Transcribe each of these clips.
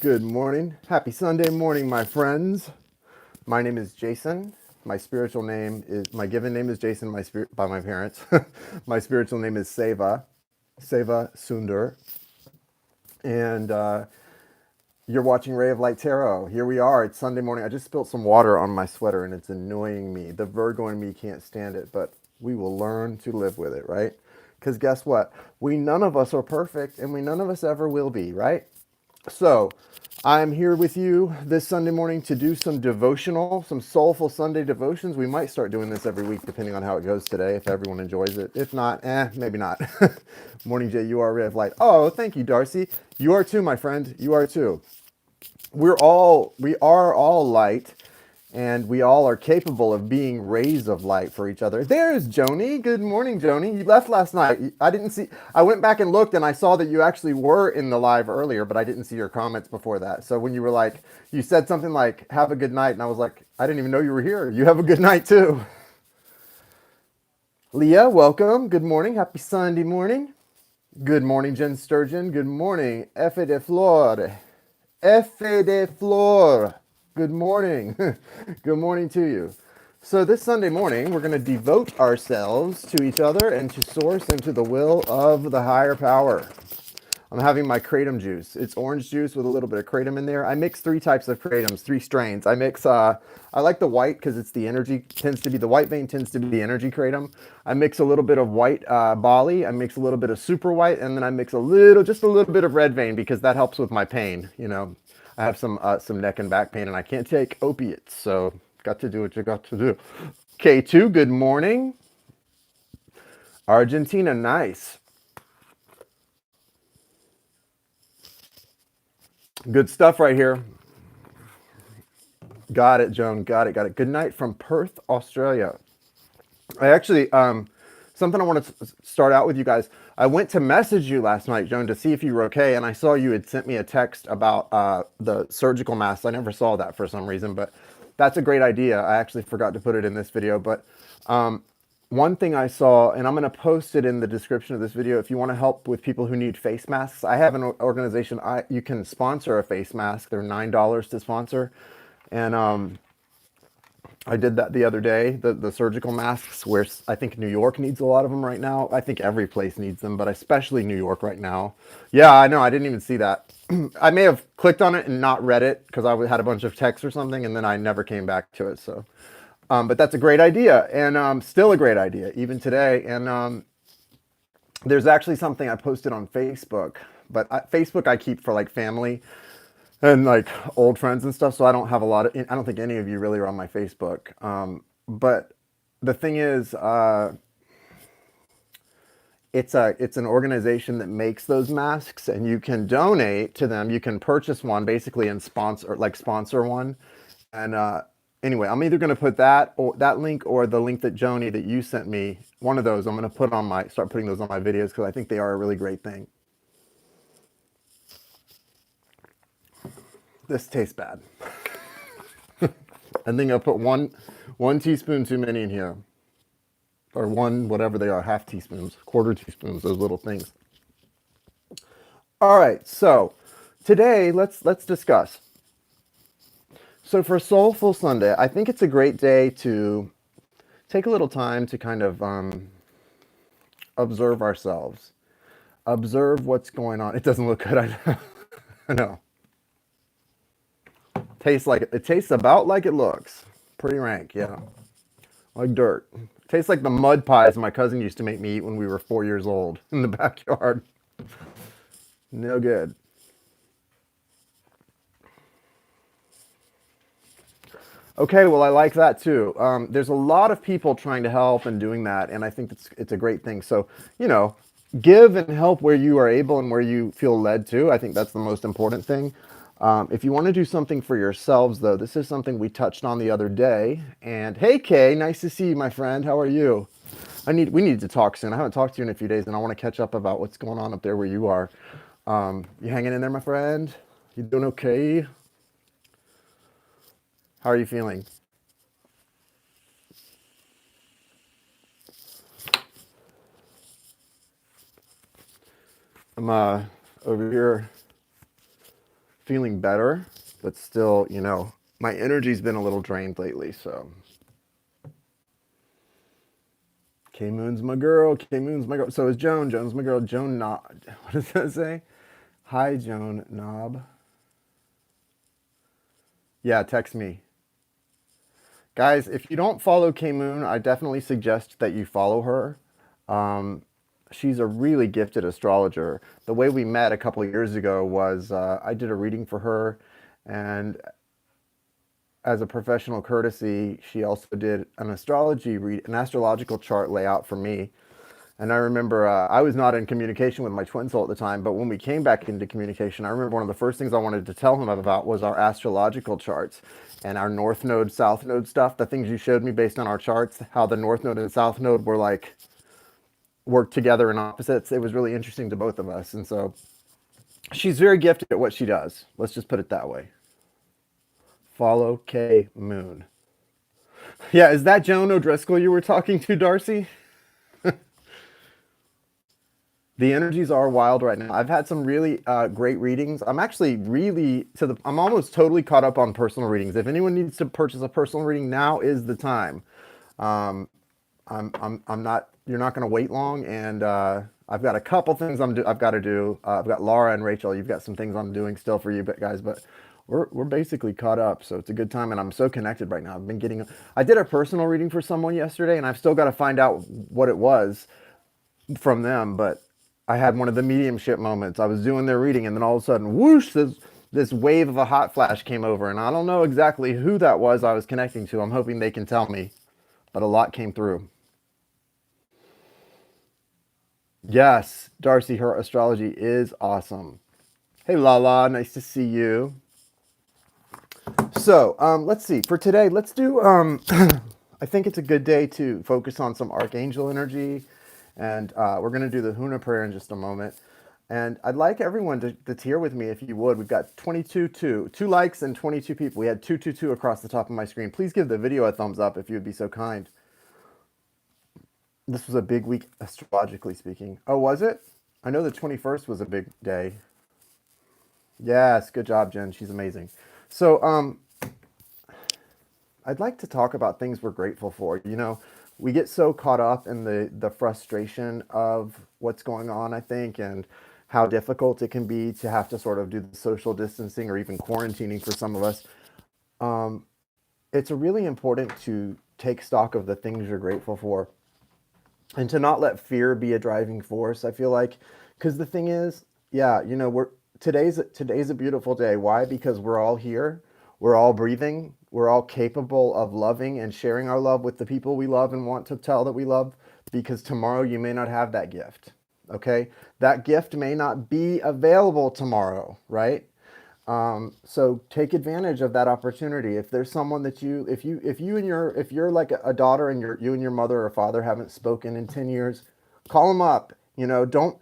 Good morning. Happy Sunday morning, my friends. My name is Jason. My spiritual name is, my given name is Jason my spirit, by my parents. My spiritual name is Seva Sundar. And you're watching Ray of Light Tarot. Here we are. It's Sunday morning. I just spilled some water on my sweater and it's annoying me. The Virgo in me can't stand it, but we will learn to live with it, right? Because guess what? None of us are perfect and none of us ever will be, right? So, I'm here with you this Sunday morning to do some devotional, some soulful Sunday devotions. We might start doing this every week, depending on how it goes today, if everyone enjoys it. If not, maybe not. Morning, Jay, you are Ray of Light. Oh, thank you, Darcy. You are too, my friend. You are too. We are all light, and we all are capable of being rays of light for each other. There's Joni. Good morning, Joni. You left last night. I didn't see. I went back and looked, and I saw that you actually were in the live earlier, but I didn't see your comments before that. So when you were like, you said something like "Have a good night," and I was like, I didn't even know you were here. You have a good night too. Leah, welcome. Good morning. Happy Sunday morning. Good morning, Jen Sturgeon. Good morning, Efe de Flor. Efe de Flor. Good morning. Good morning to you. So this Sunday morning, we're going to devote ourselves to each other and to source and to the will of the higher power. I'm having my kratom juice. It's orange juice with a little bit of kratom in there. I mix three types of kratoms, three strains. I like the white because it's the energy, tends to be, the white vein tends to be the energy kratom. I mix a little bit of white Bali. I mix a little bit of super white, and then I mix just a little bit of red vein because that helps with my pain. You know, I have some neck and back pain, and I can't take opiates, so got to do what you got to do. K2, good morning. Argentina, nice. Good stuff right here. Got it, Joan. Got it. Got it. Good night from Perth, Australia. I actually, something I want to start out with you guys. I went to message you last night, Joan, to see if you were okay, and I saw you had sent me a text about the surgical mask. I never saw that for some reason, but that's a great idea. I actually forgot to put it in this video, but one thing I saw, and I'm going to post it in the description of this video, if you want to help with people who need face masks, I have an organization. You can sponsor a face mask. They're $9 to sponsor, and I did that the other day, the surgical masks, where I think New York needs a lot of them right now. I think every place needs them, but especially New York right now. Yeah, I know. I didn't even see that. I may have clicked on it and not read it because I had a bunch of texts or something, and then I never came back to it. So, but that's a great idea, and still a great idea, even today. And there's actually something I posted on Facebook, but Facebook I keep for like family and like old friends and stuff. So I don't have a lot of. I don't think any of you really are on my Facebook. But the thing is, it's an organization that makes those masks, and you can donate to them. You can purchase one basically and sponsor one. And anyway, I'm either going to put that link or the link that Joni that you sent me. One of those I'm going to start putting those on my videos because I think they are a really great thing. This tastes bad. I think I put one teaspoon too many in here, or one whatever they are, half teaspoons, quarter teaspoons, those little things. All right, so today let's discuss. So for Soulful Sunday, I think it's a great day to take a little time to kind of observe ourselves, observe what's going on. It doesn't look good. I know. It tastes about like it looks. Pretty rank, yeah. Like dirt. Tastes like the mud pies my cousin used to make me eat when we were 4 years old in the backyard. No good. Okay, well, I like that too. There's a lot of people trying to help and doing that, and I think it's a great thing. So, you know, give and help where you are able and where you feel led to. I think that's the most important thing. If you want to do something for yourselves, though, this is something we touched on the other day. And hey, Kay, nice to see you, my friend. How are you? We need to talk soon. I haven't talked to you in a few days, and I want to catch up about what's going on up there where you are. You hanging in there, my friend? You doing okay? How are you feeling? I'm over here feeling better, but still, my energy's been a little drained lately. So, K Moon's my girl. K Moon's my girl. So is Joan. Joan's my girl. Joan Knob. What does that say? Hi, Joan Knob. Yeah, text me. Guys, if you don't follow K Moon, I definitely suggest that you follow her. Um, she's a really gifted astrologer. The way we met a couple of years ago was I did a reading for her, and as a professional courtesy, she also did an astrological chart layout for me. And I remember I was not in communication with my twin soul at the time, but when we came back into communication, I remember one of the first things I wanted to tell him about was our astrological charts and our North Node, South Node stuff, the things you showed me based on our charts, how the North Node and South Node were like worked together in opposites. It was really interesting to both of us. And so she's very gifted at what she does. Let's just put it that way. Follow K Moon. Yeah, is that Joan O'Driscoll you were talking to, Darcy? The energies are wild right now. I've had some really great readings. I'm actually really I'm almost totally caught up on personal readings. If anyone needs to purchase a personal reading, now is the time. Um, I'm not. You're not going to wait long, and I've got a couple things I've got to do. I've got Laura and Rachel. You've got some things I'm doing still for you, guys. But we're basically caught up, so it's a good time, and I'm so connected right now. I did a personal reading for someone yesterday, and I've still got to find out what it was from them, but I had one of the mediumship moments. I was doing their reading, and then all of a sudden, whoosh, this wave of a hot flash came over, and I don't know exactly who that was I was connecting to. I'm hoping they can tell me, but a lot came through. Yes, Darcy, her astrology is awesome. Hey, Lala, nice to see you. So, let's see. For today, let's do. I think it's a good day to focus on some archangel energy, and we're going to do the Huna prayer in just a moment. And I'd like everyone to tier with me if you would. We've got 2 likes and 22 people. We had 222 across the top of my screen. Please give the video a thumbs up if you would be so kind. This was a big week astrologically speaking. Oh, was it? I know the 21st was a big day. Yes, good job, Jen. She's amazing. So, I'd like to talk about things we're grateful for. We get so caught up in the frustration of what's going on, I think, and how difficult it can be to have to sort of do the social distancing or even quarantining for some of us. It's really important to take stock of the things you're grateful for and to not let fear be a driving force. I feel like, because the thing is, yeah, we're today's a beautiful day. Why? Because we're all here, we're all breathing, we're all capable of loving and sharing our love with the people we love and want to tell that we love. Because tomorrow you may not have that gift. Okay, that gift may not be available tomorrow, right? So take advantage of that opportunity. If there's someone that if you're like a daughter and you and your mother or father haven't spoken in 10 years, call them up. Don't,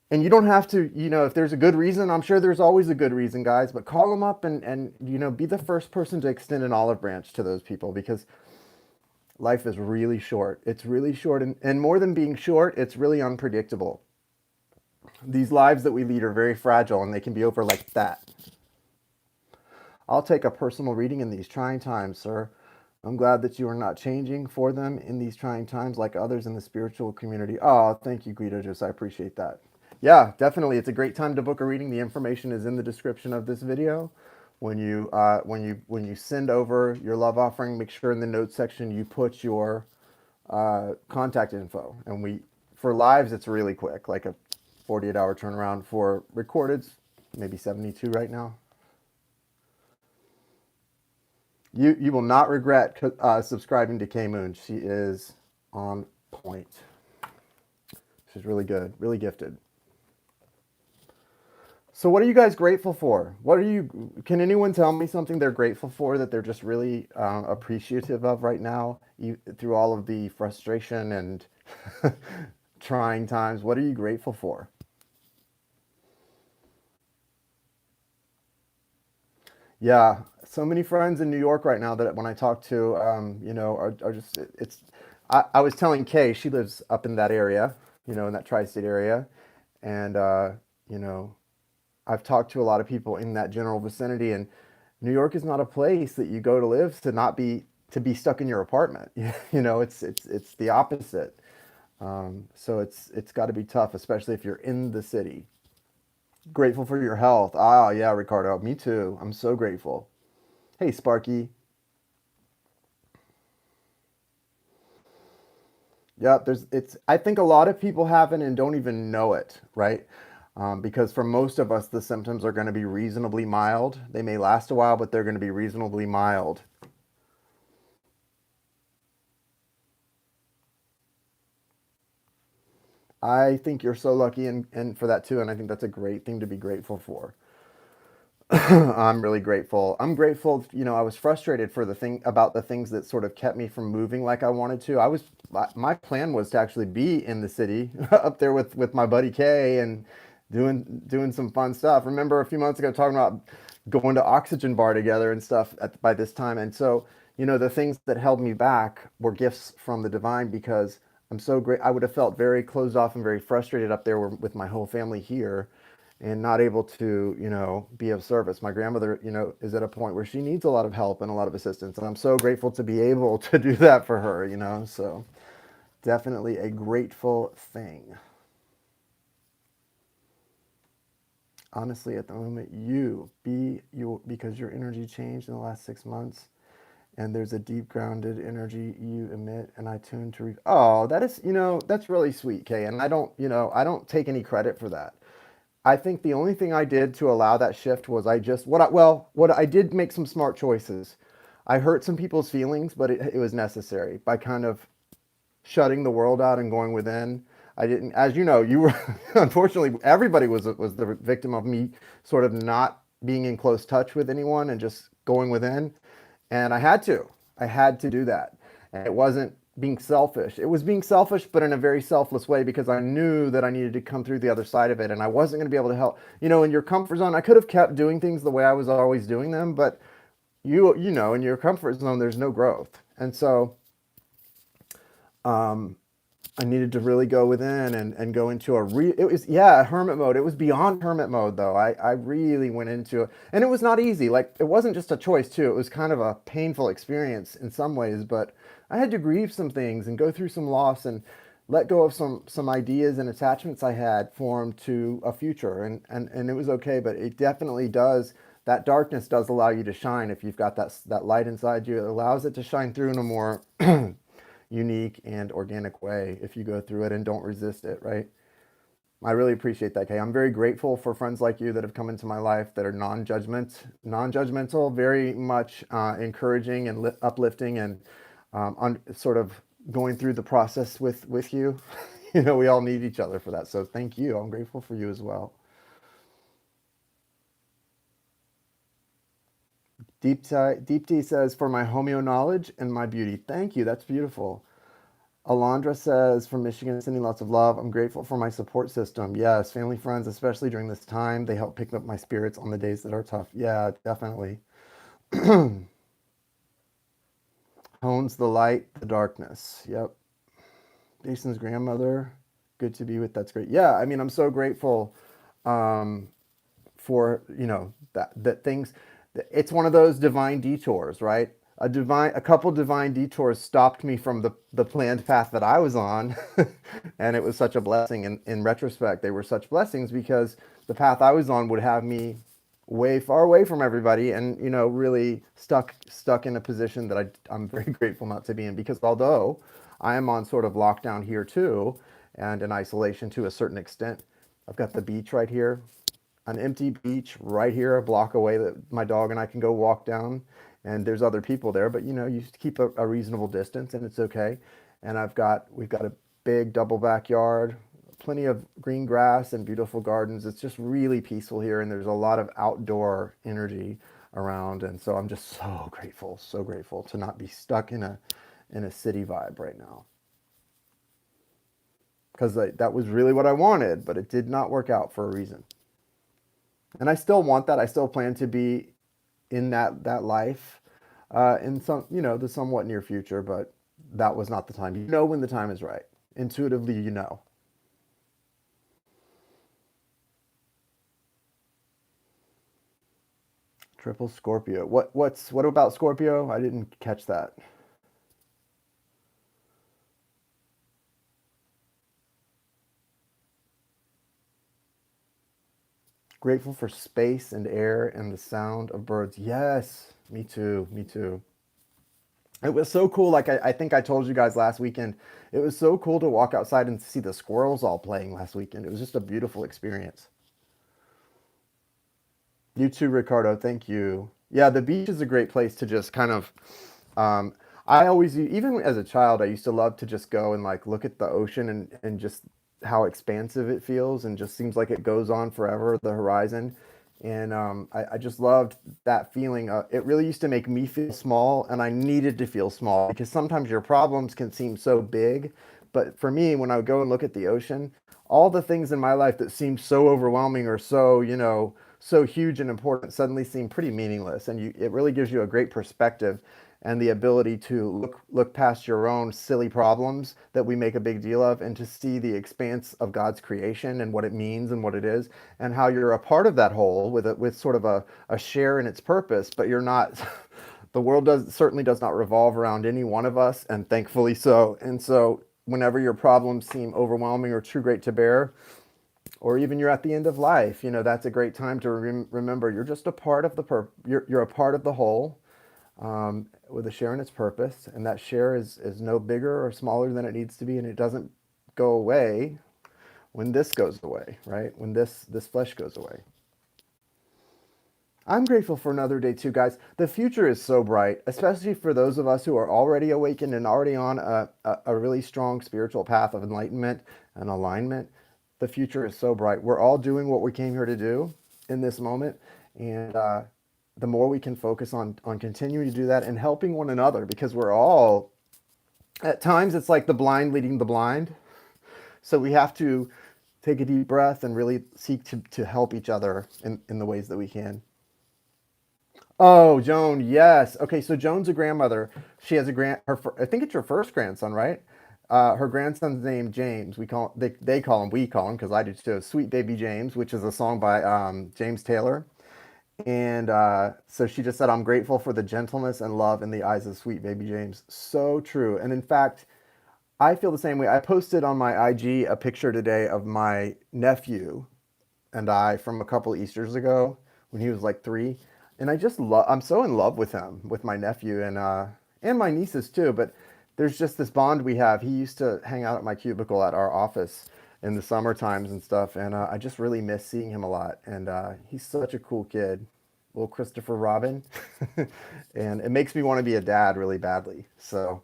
and you don't have to, if there's a good reason, I'm sure there's always a good reason, guys, but call them up and be the first person to extend an olive branch to those people, because life is really short. It's really short. And more than being short, it's really unpredictable. These lives that we lead are very fragile, and they can be over like that. I'll take a personal reading in these trying times, sir. I'm glad that you are not changing for them in these trying times like others in the spiritual community. Oh, thank you, Guido. Just I appreciate that. Yeah, definitely. It's a great time to book a reading. The information is in the description of this video. When you send over your love offering, make sure in the notes section you put your contact info. And for lives, it's really quick, like a 48-hour turnaround. For recordeds, maybe 72 right now. You will not regret subscribing to K Moon. She is on point. She's really good, really gifted. So what are you guys grateful for? Can anyone tell me something they're grateful for that they're just really appreciative of right now, through all of the frustration and trying times? What are you grateful for? Yeah, so many friends in New York right now that when I talk to, are just, I was telling Kay, she lives up in that area, in that tri-state area. And, you know, I've talked to a lot of people in that general vicinity, and New York is not a place that you go to live to not be to be stuck in your apartment. You know, it's the opposite. So it's got to be tough, especially if you're in the city. Grateful for your health. Ah, yeah, Ricardo. Me too. I'm so grateful. Hey, Sparky. Yeah, I think a lot of people have it and don't even know it, right? Because for most of us, the symptoms are going to be reasonably mild. They may last a while, but they're going to be reasonably mild. I think you're so lucky and for that too. And I think that's a great thing to be grateful for. I'm really grateful. I'm grateful, you know, I was frustrated for the thing about the things that sort of kept me from moving like I wanted to. My plan was to actually be in the city up there with my buddy Kay and doing some fun stuff. Remember a few months ago talking about going to Oxygen Bar together and stuff by this time. And so, you know, the things that held me back were gifts from the divine because I'm so great. I would have felt very closed off and very frustrated up there with my whole family here and not able to, you know, be of service. My grandmother, you know, is at a point where she needs a lot of help and a lot of assistance. And I'm so grateful to be able to do that for her, you know. So definitely a grateful thing. Honestly, at the moment, you because your energy changed in the last 6 months. And there's a deep grounded energy you emit, and I tune to. Oh, that is, you know, that's really sweet, Kay. And I don't, you know, I don't take any credit for that. I think the only thing I did to allow that shift was I just what I did make some smart choices. I hurt some people's feelings, but it was necessary by kind of shutting the world out and going within. I didn't, as you know, you were unfortunately everybody was the victim of me sort of not being in close touch with anyone and just going within. And I had to do that. And it wasn't being selfish. It was being selfish, but in a very selfless way because I knew that I needed to come through the other side of it. And I wasn't going to be able to help. You know, in your comfort zone, I could have kept doing things the way I was always doing them, but you know, in your comfort zone, there's no growth. And so I needed to really go within and go into it was, yeah, hermit mode. It was beyond hermit mode though. I really went into it and it was not easy. Like it wasn't just a choice too. It was kind of a painful experience in some ways, but I had to grieve some things and go through some loss and let go of some ideas and attachments I had formed to a future and it was okay, but it definitely does. That darkness does allow you to shine if you've got that light inside you. It allows it to shine through in a more unique and organic way if you go through it and don't resist it, right? I really appreciate that, Kay. I'm very grateful for friends like you that have come into my life that are non-judgmental, very much encouraging and uplifting, and sort of going through the process with you. You know, we all need each other for that. So thank you. I'm grateful for you as well. Deep T says for my homeo knowledge and my beauty. Thank you. That's beautiful. Alondra says from Michigan, sending lots of love. I'm grateful for my support system. Yes, family, friends, especially during this time. They help pick up my spirits on the days that are tough. Yeah, definitely. Hones the light, the darkness. Yep. Jason's grandmother. Good to be with. That's great. Yeah, I mean, I'm so grateful um, for, you know, that things. It's one of those divine detours, right? A couple divine detours stopped me from the planned path that I was on. And it was such a blessing. And in retrospect, they were such blessings because the path I was on would have me way far away from everybody and, you know, really stuck in a position that I'm very grateful not to be in because although I am on sort of lockdown here too and in isolation to a certain extent, I've got the beach right here, an empty beach right here a block away that my dog and I can go walk down, and there's other people there, but you know, you keep a reasonable distance and it's okay. And we've got a big double backyard, plenty of green grass and beautiful gardens. It's just really peaceful here and there's a lot of outdoor energy around, and so I'm just so grateful to not be stuck in a city vibe right now because that was really what I wanted, but it did not work out for a reason. And I still want that. I still plan to be in that life in some, you know, the somewhat near future, but that was not the time. You know when the time is right. Intuitively, you know. Triple Scorpio. What about Scorpio? I didn't catch that. Grateful for space and air and the sound of birds. Yes, me too. Me too. It was so cool. Like I think I told you guys last weekend, it was so cool to walk outside and see the squirrels all playing last weekend. It was just a beautiful experience. You too, Ricardo. Thank you. Yeah, the beach is a great place to just kind of. Um, I always, even as a child, I used to love to just go and like look at the ocean and just how expansive it feels and just seems like it goes on forever, the horizon. And I just loved that feeling. It really used to make me feel small, and I needed to feel small because sometimes your problems can seem so big. But for me, when I would go and look at the ocean, all the things in my life that seemed so overwhelming or so, so huge and important suddenly seem pretty meaningless. And it really gives you a great perspective and the ability to look past your own silly problems that we make a big deal of and to see the expanse of God's creation and what it means and what it is and how you're a part of that whole with sort of a share in its purpose, but you're not. The world certainly does not revolve around any one of us, and thankfully so. And so whenever your problems seem overwhelming or too great to bear, or even you're at the end of life, that's a great time to remember you're just a part of you're a part of the whole, with a share in its purpose, and that share is no bigger or smaller than it needs to be, and it doesn't go away when this goes away, right? When this flesh goes away. I'm grateful for another day too, guys. The future is so bright, especially for those of us who are already awakened and already on a really strong spiritual path of enlightenment and alignment. The future is so bright. We're all doing what we came here to do in this moment. And the more we can focus on continuing to do that and helping one another, because we're all, at times, it's like the blind leading the blind. So we have to take a deep breath and really seek to help each other in the ways that we can. Oh, Joan, yes. Okay, so Joan's a grandmother. She has a I think it's your first grandson, right? Her grandson's named James. They call him, we call him, because I do too, Sweet Baby James, which is a song by James Taylor. And so she just said, I'm grateful for the gentleness and love in the eyes of Sweet Baby James. So true. And in fact, I feel the same way. I posted on my IG a picture today of my nephew and I from a couple Easters ago when he was like 3. And I'm so in love with him, with my nephew and my nieces too. But there's just this bond we have. He used to hang out at my cubicle at our office in the summer times and stuff. And I just really miss seeing him a lot. And he's such a cool kid, little Christopher Robin. And it makes me want to be a dad really badly. So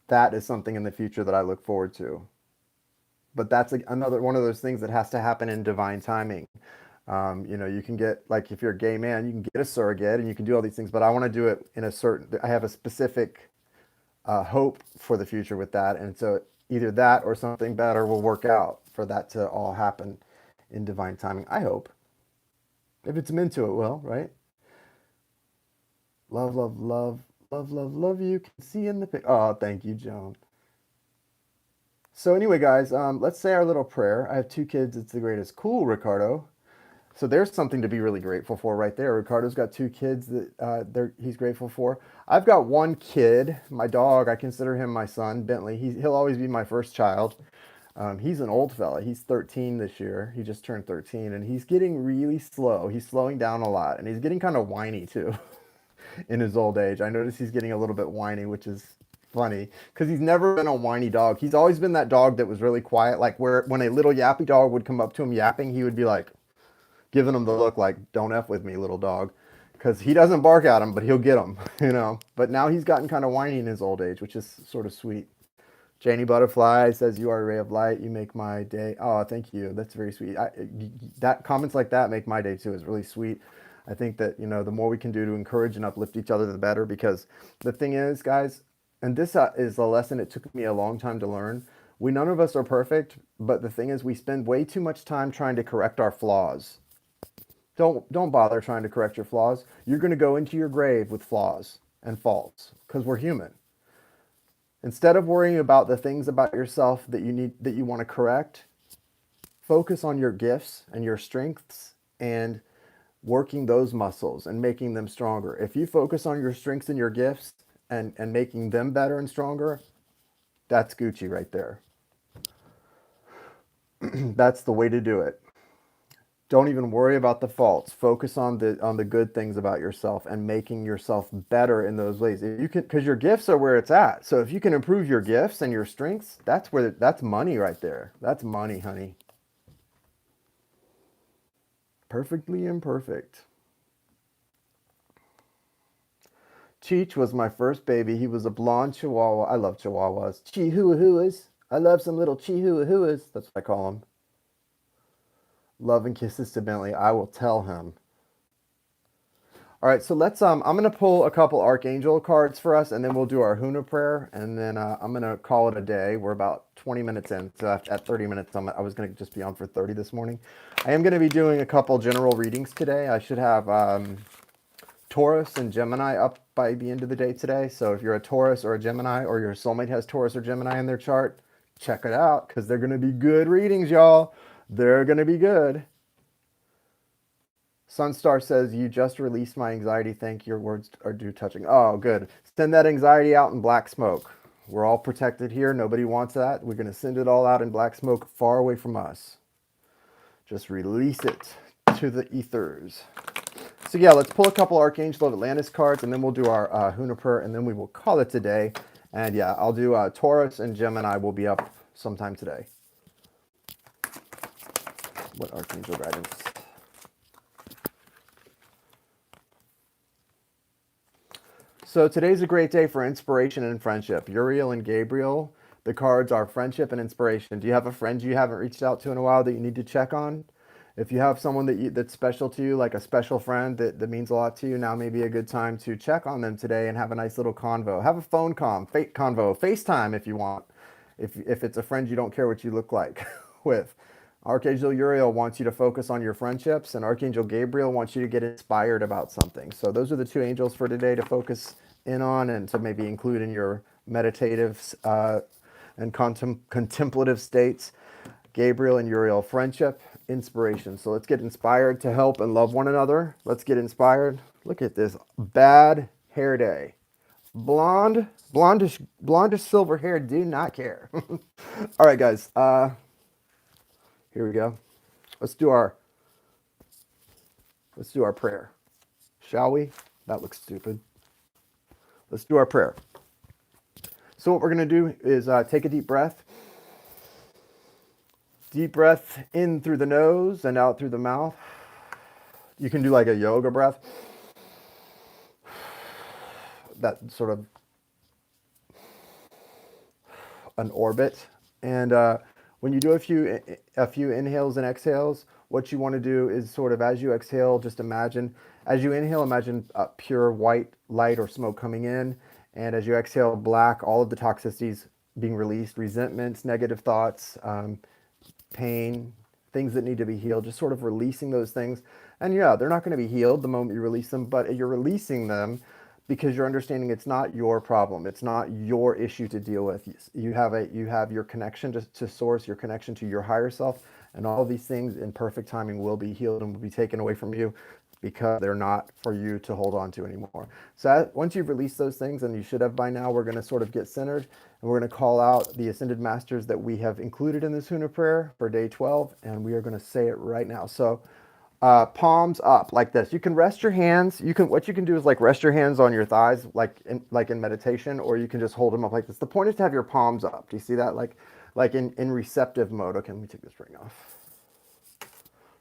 that is something in the future that I look forward to. But that's another one of those things that has to happen in divine timing. You can get, like, if you're a gay man, you can get a surrogate and you can do all these things, but I want to do it I have a specific hope for the future with that. And so either that or something better will work out for that to all happen in divine timing. I hope. If it's meant to, it will, right? Love, love, love, love, love, love you. Can see in the pic. Oh, thank you, Joan. So anyway, guys, let's say our little prayer. I have 2 kids. It's the greatest. Cool, Ricardo. So there's something to be really grateful for right there. Ricardo's got 2 kids that he's grateful for. I've got 1 kid, my dog. I consider him my son, Bentley. He'll always be my first child. He's an old fella. He's 13 this year. He just turned 13, and he's getting really slow. He's slowing down a lot, and he's getting kind of whiny too in his old age. I notice he's getting a little bit whiny, which is funny because he's never been a whiny dog. He's always been that dog that was really quiet, like where when a little yappy dog would come up to him yapping, he would be like, giving him the look like, don't F with me, little dog. Because he doesn't bark at him, but he'll get him, But now he's gotten kind of whiny in his old age, which is sort of sweet. Janie Butterfly says, you are a ray of light. You make my day. Oh, thank you. That's very sweet. That comments like that make my day too. It's really sweet. I think that, the more we can do to encourage and uplift each other, the better. Because the thing is, guys, and this is a lesson it took me a long time to learn. None of us are perfect, but the thing is we spend way too much time trying to correct our flaws. Don't bother trying to correct your flaws. You're going to go into your grave with flaws and faults because we're human. Instead of worrying about the things about yourself that you want to correct, focus on your gifts and your strengths and working those muscles and making them stronger. If you focus on your strengths and your gifts and making them better and stronger, that's Gucci right there. That's the way to do it. Don't even worry about the faults. Focus on the good things about yourself and making yourself better in those ways. If you can, because your gifts are where it's at. So if you can improve your gifts and your strengths, that's money right there. That's money, honey. Perfectly imperfect. Cheech was my first baby. He was a blonde chihuahua. I love chihuahuas. Chihuahuas. I love some little chihuahuas. That's what I call them. Love and kisses to Bentley. I will tell him. All right, so let's I'm gonna pull a couple archangel cards for us, and then we'll do our Huna prayer, and then I'm gonna call it a day. We're about 20 minutes in, so at 30 minutes, I was gonna just be on for 30 this morning. I am gonna be doing a couple general readings today. I should have Taurus and Gemini up by the end of the day today. So if you're a Taurus or a Gemini, or your soulmate has Taurus or Gemini in their chart, check it out, because they're gonna be good readings, y'all. They're gonna be good. Sunstar says, you just released my anxiety. Thank you. Your words are due touching. Oh, good. Send that anxiety out in black smoke. We're all protected here. Nobody wants that. We're going to send it all out in black smoke far away from us. Just release it to the ethers. So yeah, let's pull a couple Archangel of Atlantis cards, and then we'll do our Huna prayer, and then we will call it today. And yeah, I'll do Taurus and Gemini will be up sometime today. What Archangel guidance? So today's a great day for inspiration and friendship. Uriel and Gabriel, the cards are friendship and inspiration. Do you have a friend you haven't reached out to in a while that you need to check on? If you have someone that's special to you, like a special friend that means a lot to you, now may be a good time to check on them today and have a nice little convo. Have a phone convo, FaceTime if you want. If it's a friend you don't care what you look like with. Archangel Uriel wants you to focus on your friendships, and Archangel Gabriel wants you to get inspired about something. So those are the two angels for today to focus in on and to maybe include in your meditative and contemplative states. Gabriel and Uriel, friendship, inspiration. So let's get inspired to help and love one another. Let's get inspired. Look at this bad hair day. Blondish silver hair, do not care. All right, guys. Here we go. Let's do our prayer, shall we? That looks stupid. Let's do our prayer. So what we're going to do is take a deep breath. Deep breath in through the nose and out through the mouth. You can do like a yoga breath. That sort of an orbit. And when you do a few inhales and exhales, what you want to do is sort of, as you exhale, just imagine, as you inhale, imagine pure white light or smoke coming in. And as you exhale, black, all of the toxicities being released, resentments, negative thoughts, pain, things that need to be healed, just sort of releasing those things. And yeah, they're not going to be healed the moment you release them, but you're releasing them because you're understanding it's not your problem. It's not your issue to deal with. You have your connection to source, your connection to your higher self, and all these things in perfect timing will be healed and will be taken away from you because they're not for you to hold on to anymore. So once you've released those things, and you should have by now, we're going to sort of get centered, and we're going to call out the Ascended Masters that we have included in this Huna prayer for day 12, and we are going to say it right now. So palms up like this. You can rest your hands. What you can do is like rest your hands on your thighs, like in meditation, or you can just hold them up like this. The point is to have your palms up. Do you see that? Like in receptive mode. Okay, let me take this ring off.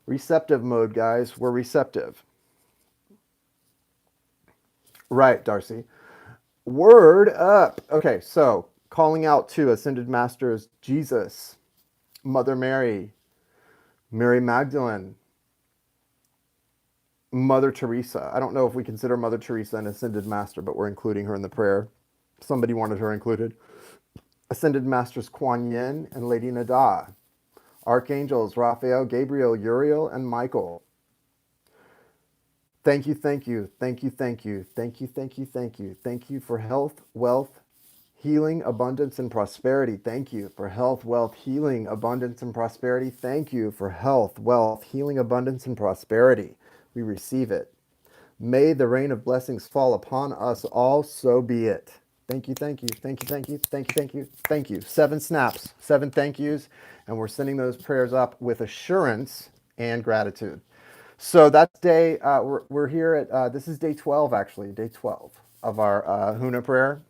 Receptive mode, guys. We're receptive. Right, Darcy. Word up. Okay, so calling out to Ascended Masters, Jesus, Mother Mary, Mary Magdalene, Mother Teresa. I don't know if we consider Mother Teresa an Ascended Master, but we're including her in the prayer. Somebody wanted her included. Ascended Masters Kuan Yin and Lady Nada. Archangels Raphael, Gabriel, Uriel, and Michael. Thank you, thank you, thank you, thank you, thank you, thank you, thank you. Thank you for health, wealth, healing, abundance, and prosperity. Thank you for health, wealth, healing, abundance, and prosperity. Thank you for health, wealth, healing, abundance, and prosperity. We receive it. May the rain of blessings fall upon us all, so be it. Thank you, thank you, thank you, thank you, thank you, thank you, thank you. 7 snaps, 7 thank yous, and we're sending those prayers up with assurance and gratitude. So that's day, we're here at, this is day 12 actually, day 12 of our Huna prayer.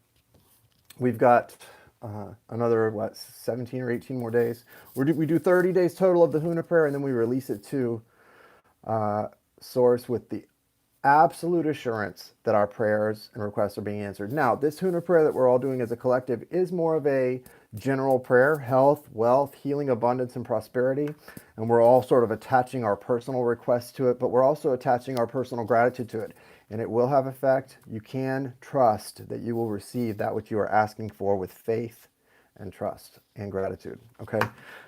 We've got another, 17 or 18 more days. We do 30 days total of the Huna prayer, and then we release it to Source with the absolute assurance that our prayers and requests are being answered. Now, this Huna prayer that we're all doing as a collective is more of a general prayer: health, wealth, healing, abundance, and prosperity. And we're all sort of attaching our personal requests to it, but we're also attaching our personal gratitude to it. And it will have effect. You can trust that you will receive that which you are asking for with faith and trust and gratitude. Okay?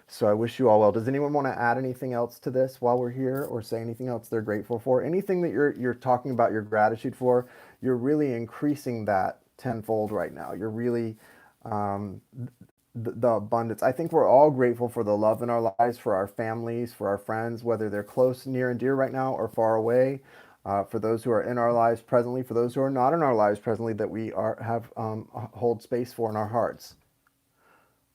So I wish you all well. Does anyone want to add anything else to this while we're here, or say anything else they're grateful for? Anything that you're talking about your gratitude for, you're really increasing that tenfold right now. You're really the abundance. I think we're all grateful for the love in our lives, for our families, for our friends, whether they're close, near, and dear right now or far away. For those who are in our lives presently, for those who are not in our lives presently, that we have hold space for in our hearts.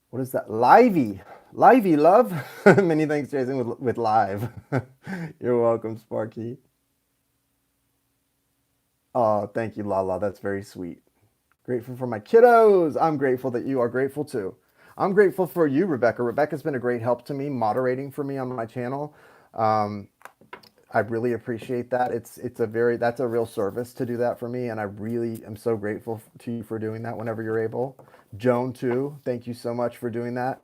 What is that? Livey, love. Many thanks, Jason, with live. You're welcome, Sparky. Oh, thank you, Lala. That's very sweet. Grateful for my kiddos. I'm grateful that you are grateful too. I'm grateful for you, Rebecca. Rebecca's been a great help to me, moderating for me on my channel. I really appreciate that. That's a real service to do that for me, and I really am so grateful to you for doing that whenever you're able. Joan too, thank you so much for doing that.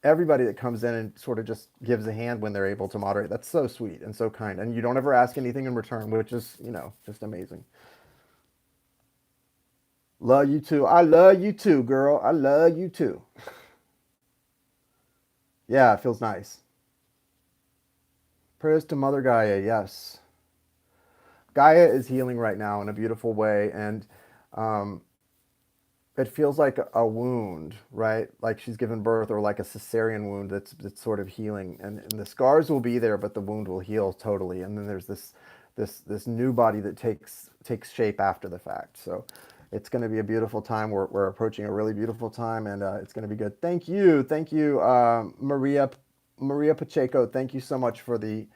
Everybody that comes in and sort of just gives a hand when they're able to moderate, that's so sweet and so kind, and you don't ever ask anything in return, which is, just amazing. Love you too. I love you too, girl. I love you too. Yeah, it feels nice. Prayers to Mother Gaia, yes. Gaia is healing right now in a beautiful way, and it feels like a wound, right? Like she's given birth, or like a cesarean wound that's sort of healing, and the scars will be there, but the wound will heal totally. And then there's this new body that takes shape after the fact. So it's going to be a beautiful time. We're approaching a really beautiful time, and it's going to be good. Thank you, Maria Pacheco. Thank you so much for the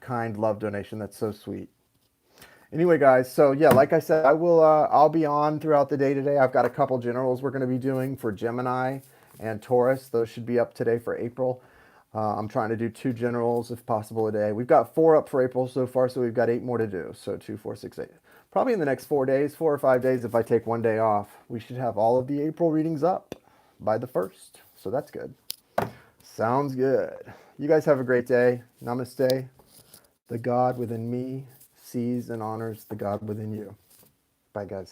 kind love donation. That's so sweet. Anyway, guys, so yeah, like I said, I'll be on throughout the day today. I've got a couple generals we're going to be doing for Gemini and Taurus. Those should be up today for April. I'm trying to do 2 generals if possible a day. We've got 4 up for April so far, so we've got 8 more to do. So 2, 4, 6, 8. Probably in the next 4 days, 4 or 5 days, if I take one day off, we should have all of the April readings up by the 1st. So that's good. Sounds good. You guys have a great day. Namaste. The God within me sees and honors the God within you. Bye, guys.